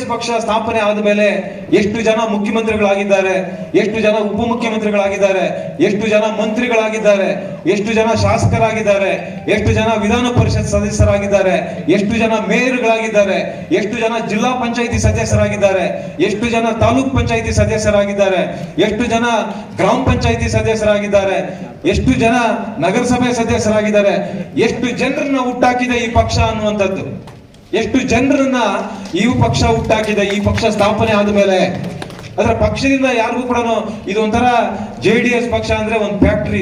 JDS ಪಕ್ಷ ಸ್ಥಾಪನೆ ಆದ ಮೇಲೆ ಎಷ್ಟು ಜನ ಮುಖ್ಯಮಂತ್ರಿಗಳಾಗಿದ್ದಾರೆ, ಎಷ್ಟು ಜನ ಉಪಮುಖ್ಯಮಂತ್ರಿಗಳಾಗಿದ್ದಾರೆ, ಎಷ್ಟು ಜನ ಮಂತ್ರಿಗಳಾಗಿದ್ದಾರೆ, ಎಷ್ಟು ಜನ ಶಾಸಕರಾಗಿದ್ದಾರೆ, ಎಷ್ಟು ಜನ ವಿಧಾನ ಪರಿಷತ್ ಸದಸ್ಯರಾಗಿದ್ದಾರೆ, ಎಷ್ಟು ಜನ ಮೇಯರ್ಗಳಾಗಿದ್ದಾರೆ, ಎಷ್ಟು ಜನ ಜಿಲ್ಲಾ ಪಂಚಾಯಿತಿ ಸದಸ್ಯರಾಗಿದ್ದಾರೆ, ಎಷ್ಟು ಜನ ತಾಲೂಕ್ ಪಂಚಾಯಿತಿ ಸದಸ್ಯರಾಗಿದ್ದಾರೆ, ಎಷ್ಟು ಜನ ಗ್ರಾಮ ಪಂಚಾಯಿತಿ ಸದಸ್ಯರಾಗಿದ್ದಾರೆ, ಎಷ್ಟು ಜನ ನಗರಸಭೆ ಸದಸ್ಯರಾಗಿದ್ದಾರೆ, ಎಷ್ಟು ಜನರನ್ನ ಹುಟ್ಟಾಕಿದೆ ಈ ಪಕ್ಷ ಅನ್ನುವಂಥದ್ದು, ಎಷ್ಟು ಜನರನ್ನ ಈ ಪಕ್ಷ ಹುಟ್ಟಾಕಿದೆ ಈ ಪಕ್ಷ ಸ್ಥಾಪನೆ ಆದ ಮೇಲೆ. ಅದರ ಪಕ್ಷದಿಂದ ಯಾರಿಗೂ ಕೂಡ ಇದೊಂಥರ JDS ಪಕ್ಷ ಅಂದ್ರೆ ಒಂದು ಫ್ಯಾಕ್ಟರಿ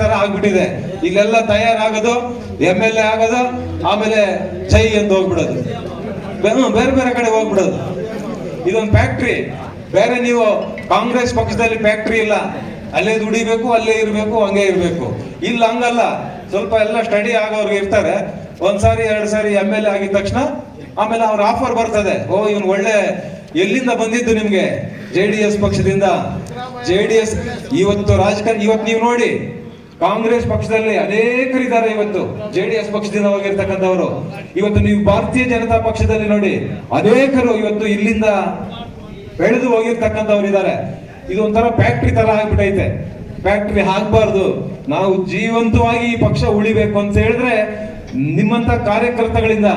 ತರ ಆಗ್ಬಿಟ್ಟಿದೆ. ಇಲ್ಲೆಲ್ಲ ತಯಾರಾಗೋದು, MLA ಆಗೋದು, ಆಮೇಲೆ ಜೈ ಎಂದು ಹೋಗ್ಬಿಡೋದು, ಬೇರೆ ಬೇರೆ ಕಡೆ ಹೋಗ್ಬಿಡೋದು. ಇದೊಂದು ಫ್ಯಾಕ್ಟ್ರಿ. ಬೇರೆ ನೀವು ಕಾಂಗ್ರೆಸ್ ಪಕ್ಷದಲ್ಲಿ ಫ್ಯಾಕ್ಟ್ರಿ ಇಲ್ಲ, ಅಲ್ಲೇ ದುಡಿಬೇಕು, ಅಲ್ಲೇ ಇರ್ಬೇಕು, ಹಂಗೆ ಇರ್ಬೇಕು. ಇಲ್ಲ ಹಂಗಲ್ಲ, ಸ್ವಲ್ಪ ಎಲ್ಲ ಸ್ಟಡಿ ಆಗೋರ್ಗೆ ಇರ್ತಾರೆ. ಒಂದ್ಸಾರಿ 2 ಸಾರಿ MLA ಆಗಿದ ತಕ್ಷಣ ಆಮೇಲೆ ಅವ್ರ ಆಫರ್ ಬರ್ತದೆ, ಓ ಇವನು ಒಳ್ಳೆ ಎಲ್ಲಿಂದ ಬಂದಿದ್ದು ನಿಮ್ಗೆ, JDS ಪಕ್ಷದಿಂದ. JDS ಇವತ್ತು ರಾಜಕಾರಣ, ಇವತ್ತು ನೀವು ನೋಡಿ ಕಾಂಗ್ರೆಸ್ ಪಕ್ಷದಲ್ಲಿ ಅನೇಕರಿದ್ದಾರೆ, ಇವತ್ತು JDS ಪಕ್ಷದಿಂದ ಹೋಗಿರ್ತಕ್ಕಂಥವ್ರು. ಇವತ್ತು ನೀವು ಭಾರತೀಯ ಜನತಾ ಪಕ್ಷದಲ್ಲಿ ನೋಡಿ ಅನೇಕರು ಇವತ್ತು ಇಲ್ಲಿಂದ ಬೆಳೆದು ಹೋಗಿರ್ತಕ್ಕಂಥವ್ರು ಇದ್ದಾರೆ. ಇದು ಒಂಥರ ಫ್ಯಾಕ್ಟ್ರಿ ತರ ಆಗ್ಬಿಟ್ಟೈತೆ. ಫ್ಯಾಕ್ಟ್ರಿ ಆಗ್ಬಾರ್ದು. ನಾವು ಜೀವಂತವಾಗಿ ಈ ಪಕ್ಷ ಉಳಿಬೇಕು ಅಂತ ಹೇಳಿದ್ರೆ ನಿಮ್ಮಂತ ಕಾರ್ಯಕರ್ತಗಳಿಂದ